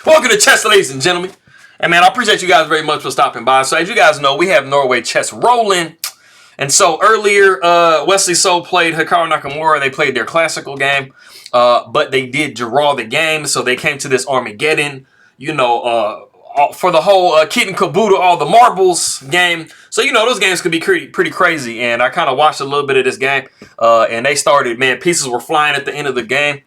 Welcome to chess, ladies and gentlemen. And man, I appreciate you guys very much for stopping by. So as you guys know, we have Norway chess rolling. And so earlier, Wesley played Hikaru Nakamura. They played their classical game, but they did draw the game. So they came to this Armageddon, for the whole kit and caboodle, all the marbles game. So, those games could be pretty crazy. And I kind of watched a little bit of this game, and they started, man, pieces were flying at the end of the game.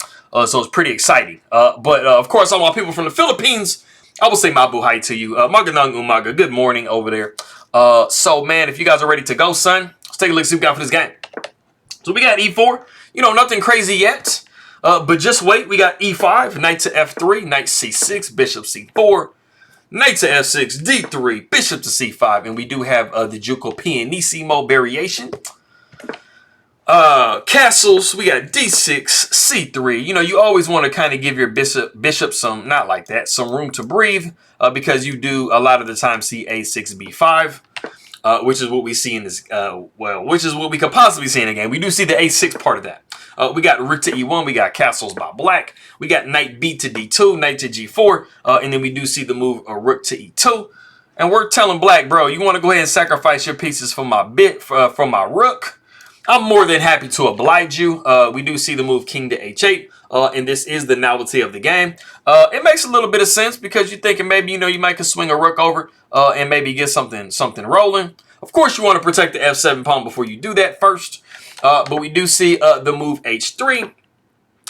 So it's pretty exciting. But of course, all my people from the Philippines, I will say mabuhay to you. Magandang umaga. Good morning over there. So, man, if you guys are ready to go, son, let's take a look and see what we got for this game. So we got e4. Nothing crazy yet. But just wait. We got e5, knight to f3, knight c6, bishop c4, knight to f6, d3, bishop to c5. And we do have the Giuoco Pianissimo variation. Castles, we got d6, c3. You always want to kind of give your bishop some, not like that, some room to breathe, because you do a lot of the time see a6, b5, which is what we see in this, which is what we could possibly see in the game. We do see the a6 part of that. We got rook to e1, we got castles by black, we got knight b to d2, knight to g4, and then we do see the move rook to e2. And we're telling black, bro, you want to go ahead and sacrifice your pieces for my for my rook. I'm more than happy to oblige you. We do see the move king to h8, and this is the novelty of the game. It makes a little bit of sense because you're thinking maybe, you might could swing a rook over and maybe get something rolling. Of course, you want to protect the f7 pawn before you do that first. But we do see the move h3.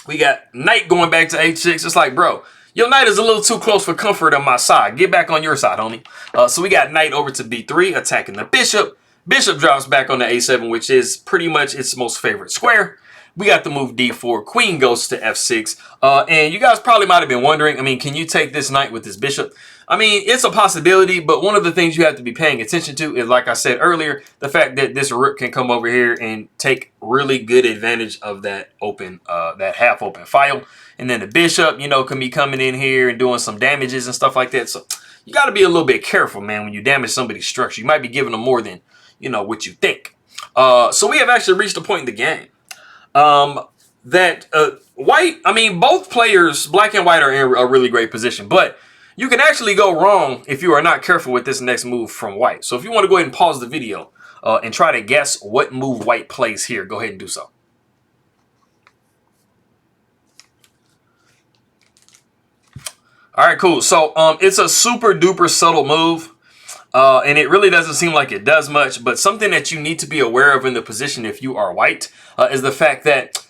We got knight going back to h6. It's like, bro, your knight is a little too close for comfort on my side. Get back on your side, homie. So we got knight over to b3, attacking the bishop. Bishop drops back on the a7, which is pretty much its most favorite square. We got the move d4. Queen goes to f6. And you guys probably might have been wondering, can you take this knight with this bishop? It's a possibility, but one of the things you have to be paying attention to is, like I said earlier, the fact that this rook can come over here and take really good advantage of that open, that half-open file. And then the bishop, can be coming in here and doing some damages and stuff like that. So you got to be a little bit careful, man, when you damage somebody's structure. You might be giving them more than what you think. So we have actually reached a point in the game that white, both players, black and white, are in a really great position, but you can actually go wrong if you are not careful with this next move from white. So if you want to go ahead and pause the video and try to guess what move white plays here, go ahead and do so. All right, cool. So it's a super duper subtle move. And it really doesn't seem like it does much, but something that you need to be aware of in the position if you are white is the fact that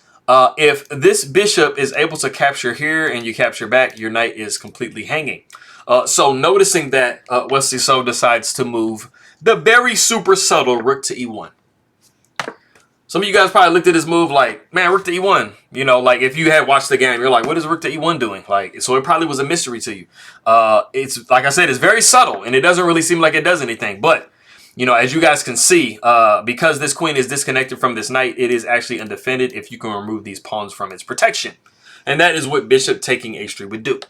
if this bishop is able to capture here and you capture back, your knight is completely hanging. So noticing that Wesley decides to move the very super subtle rook to e1. Some of you guys probably looked at this move like, man, rook to e1. Like if you had watched the game, you're like, what is rook to e1 doing? So it probably was a mystery to you. It's like I said, it's very subtle and it doesn't really seem like it does anything. But, as you guys can see, because this queen is disconnected from this knight, it is actually undefended if you can remove these pawns from its protection. And that is what bishop taking h3 would do.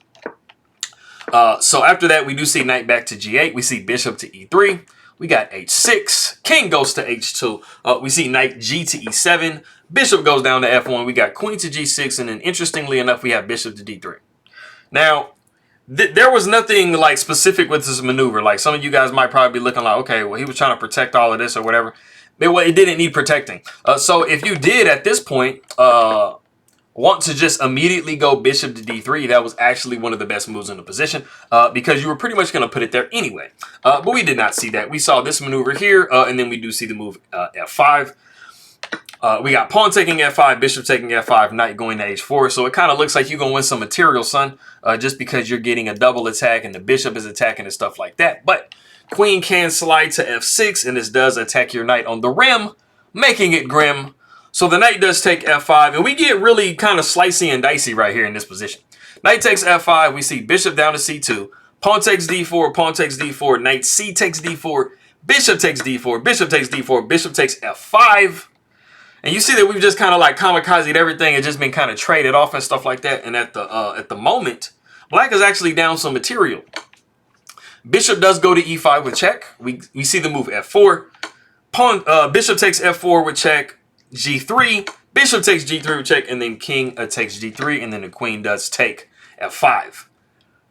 So after that, we do see knight back to g8. We see bishop to e3. We got h6, king goes to h2. We see knight g to e7, bishop goes down to f1. We got queen to g6, and then interestingly enough, we have bishop to d3. Now, there was nothing like specific with this maneuver. Like some of you guys might probably be looking like, okay, well, he was trying to protect all of this or whatever. It didn't need protecting. So if you did at this point want to just immediately go bishop to d3, that was actually one of the best moves in the position because you were pretty much going to put it there anyway. But we did not see that. We saw this maneuver here, and then we do see the move f5. We got pawn taking f5, bishop taking f5, knight going to h4. So it kind of looks like you're going to win some material, son, just because you're getting a double attack and the bishop is attacking and stuff like that. But queen can slide to f6, and this does attack your knight on the rim, making it grim. So the knight does take f5, and we get really kind of slicey and dicey right here in this position. Knight takes f5, we see bishop down to c2, pawn takes d4, pawn takes d4, knight c takes d4, bishop takes d4, bishop takes d4, bishop takes f5. And you see that we've just kind of like kamikazed everything and just been kind of traded off and stuff like that. And at the moment, black is actually down some material. Bishop does go to e5 with check. We see the move f4. Pawn, bishop takes f4 with check. G3, bishop takes G3 with check, and then king takes G3, and then the queen does take F5.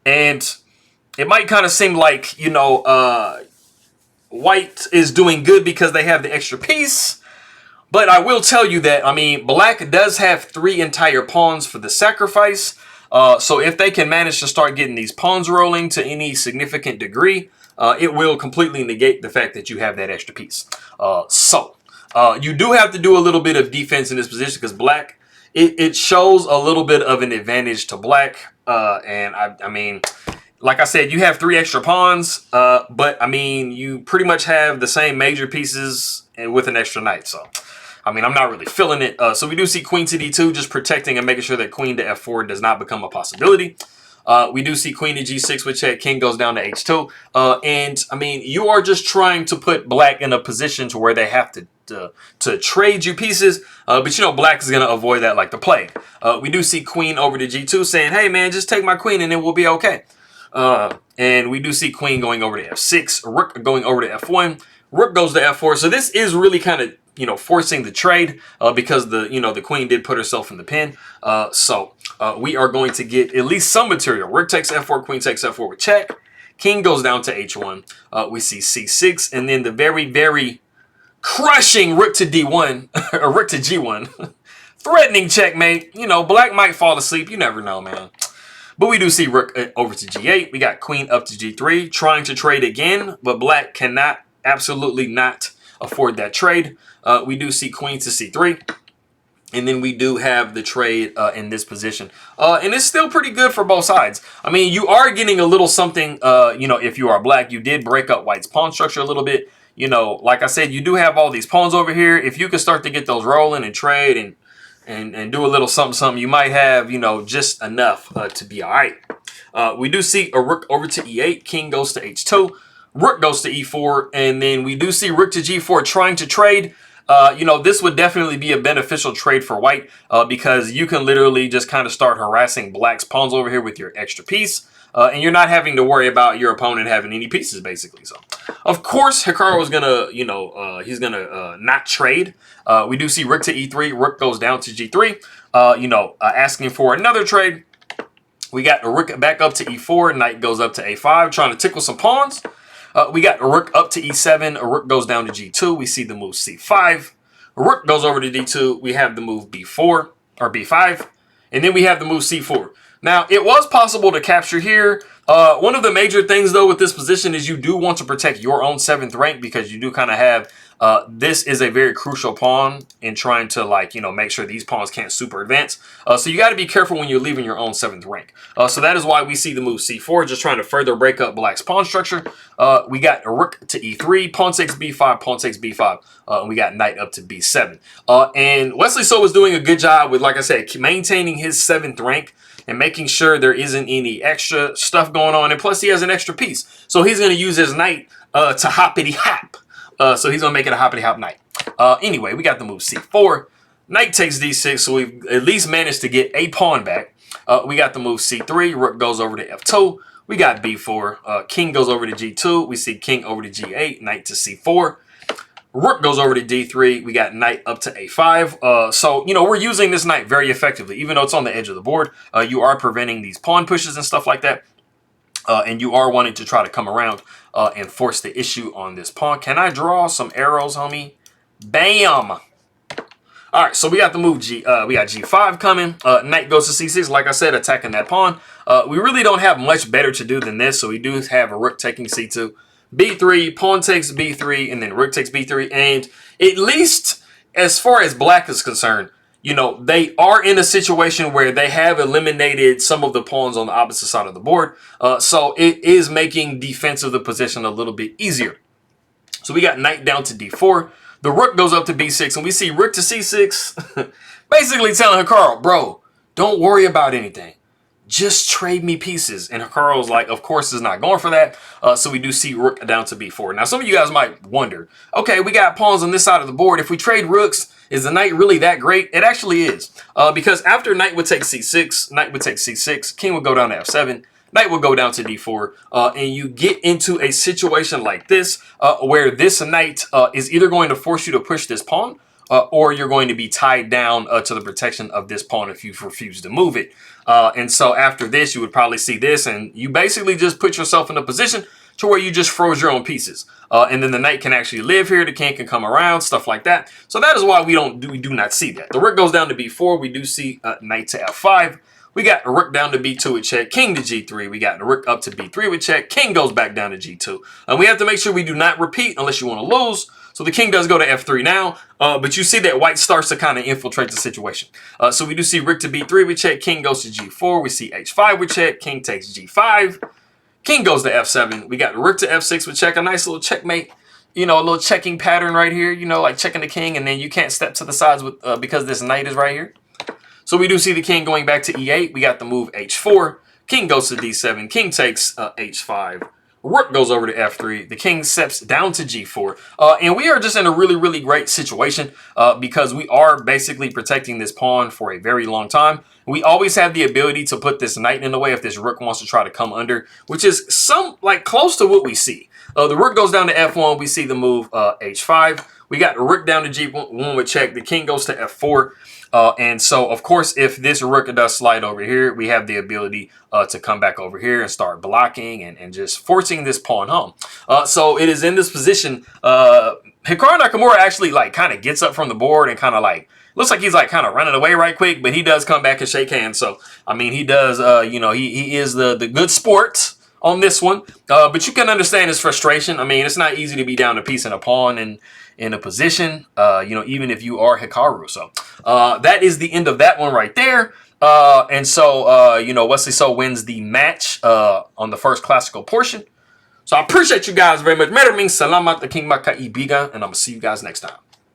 And it might kind of seem like, you know, white is doing good because they have the extra piece. But I will tell you that, I mean, black does have 3 entire pawns for the sacrifice. So if they can manage to start getting these pawns rolling to any significant degree, it will completely negate the fact that you have that extra piece. You do have to do a little bit of defense in this position because black, it shows a little bit of an advantage to black. I mean, like I said, you have 3 extra pawns, but I mean, you pretty much have the same major pieces and with an extra knight. So, I mean, I'm not really feeling it. So we do see queen to d2, just protecting and making sure that queen to f4 does not become a possibility. We do see queen to g6 with check, king goes down to h2. And, I mean, you are just trying to put black in a position to where they have to trade you pieces. But, you know, black is going to avoid that like the plague. We do see queen over to g2 saying, hey, man, just take my queen and it will be okay. And we do see queen going over to f6, rook going over to f1, rook goes to f4. So this is really kind of, you know, forcing the trade because the queen did put herself in the pin. We are going to get at least some material. Rook takes f4, queen takes f4 with check. King goes down to h1. We see c6, and then the very, very crushing rook to d1, or rook to g1. Threatening checkmate. You know, black might fall asleep. You never know, man. But we do see rook over to g8. We got queen up to g3, trying to trade again, but black cannot, absolutely not afford that trade. We do see queen to c3. And then we do have the trade in this position. And it's still pretty good for both sides. I mean, you are getting a little something, you know, if you are black. You did break up white's pawn structure a little bit. You know, like I said, you do have all these pawns over here. If you can start to get those rolling and trade and do a little something, you might have, you know, just enough to be all right. We do see a rook over to e8. King goes to h2. Rook goes to e4. And then we do see rook to g4 trying to trade. You know, this would definitely be a beneficial trade for white because you can literally just kind of start harassing black's pawns over here with your extra piece. And you're not having to worry about your opponent having any pieces, basically. So, of course, Hikaru is going to, you know, he's going to not trade. We do see rook to e3. Rook goes down to g3, you know, asking for another trade. We got a rook back up to e4. Knight goes up to a5, trying to tickle some pawns. We got a rook up to e7. A rook goes down to g2. We see the move c5. A rook goes over to d2. We have the move b4 or b5. And then we have the move c4. Now, it was possible to capture here. One of the major things, though, with this position is you do want to protect your own 7th rank because you do kind of have this is a very crucial pawn in trying to, like, you know, make sure these pawns can't super advance. So you got to be careful when you're leaving your own 7th rank. So that is why we see the move c4, just trying to further break up black's pawn structure. We got a rook to e3, pawn takes b5, pawn takes b5. And we got knight up to b7. And Wesley So was doing a good job with, like I said, maintaining his 7th rank and making sure there isn't any extra stuff going on. And plus, he has an extra piece. So he's going to use his knight to hoppity-hop. So he's going to make it a hoppity-hop knight. Anyway, we got the move c4. Knight takes d6, so we've at least managed to get a pawn back. We got the move c3. Rook goes over to f2. We got b4. King goes over to g2. We see king over to g8. Knight to c4. Rook goes over to d3. We got knight up to a5. So, you know, we're using this knight very effectively. Even though it's on the edge of the board, you are preventing these pawn pushes and stuff like that. And you are wanting to try to come around and force the issue on this pawn. Can I draw some arrows, homie? Bam! All right, so we got the move we got g5 coming. Knight goes to c6, like I said, attacking that pawn. We really don't have much better to do than this, so we do have a rook taking c2. b3, pawn takes b3, and then rook takes b3. And at least as far as black is concerned, you know, they are in a situation where they have eliminated some of the pawns on the opposite side of the board. So it is making defense of the position a little bit easier. So we got knight down to d4. The rook goes up to b6, and we see rook to c6. Basically telling Hikaru, bro, don't worry about anything. Just trade me pieces. And Hikaru's like, of course, is not going for that. So we do see rook down to b4. Now, some of you guys might wonder, okay, we got pawns on this side of the board. If we trade rooks, is the knight really that great? It actually is. Because after knight would take c6, knight would take c6, king would go down to f7, knight would go down to d4, and you get into a situation like this where this knight is either going to force you to push this pawn, or you're going to be tied down to the protection of this pawn if you refuse to move it. And so after this, you would probably see this, and you basically just put yourself in a position to where you just froze your own pieces. And then the knight can actually live here, the king can come around, stuff like that. So that is why we do not see that. The rook goes down to b4, we do see knight to f5. We got the rook down to b2 with check, king to g3. We got the rook up to b3 with check, king goes back down to g2. And we have to make sure we do not repeat unless you want to lose. So the king does go to f3 now, but you see that white starts to kind of infiltrate the situation. So we do see rook to b3 with check, king goes to g4. We see h5 with check, king takes g5. King goes to f7. We got the rook to f6 with check, a nice little checkmate. You know, a little checking pattern right here, you know, like checking the king, and then you can't step to the sides with because this knight is right here. So we do see the king going back to e8. We got the move h4. King goes to d7. King takes h5. Rook goes over to f3. The king steps down to g4. And we are just in a really, really great situation because we are basically protecting this pawn for a very long time. We always have the ability to put this knight in the way if this rook wants to try to come under, which is close to what we see. The rook goes down to f1. We see the move h5. We got the rook down to g1 with check. The king goes to f4. And so, of course, if this rook does slide over here, we have the ability to come back over here and start blocking and just forcing this pawn home. So it is in this position. Hikaru Nakamura actually kind of gets up from the board and kind of looks like he's kind of running away right quick, but he does come back and shake hands. So, I mean, he does, he is the good sport on this one. But you can understand his frustration. I mean, it's not easy to be down a piece and a pawn and in a position, even if you are Hikaru. So that is the end of that one right there. And so, Wesley So wins the match on the first classical portion. So I appreciate you guys very much. Maraming salamat, the King Makaibigan, and I'm going to see you guys next time.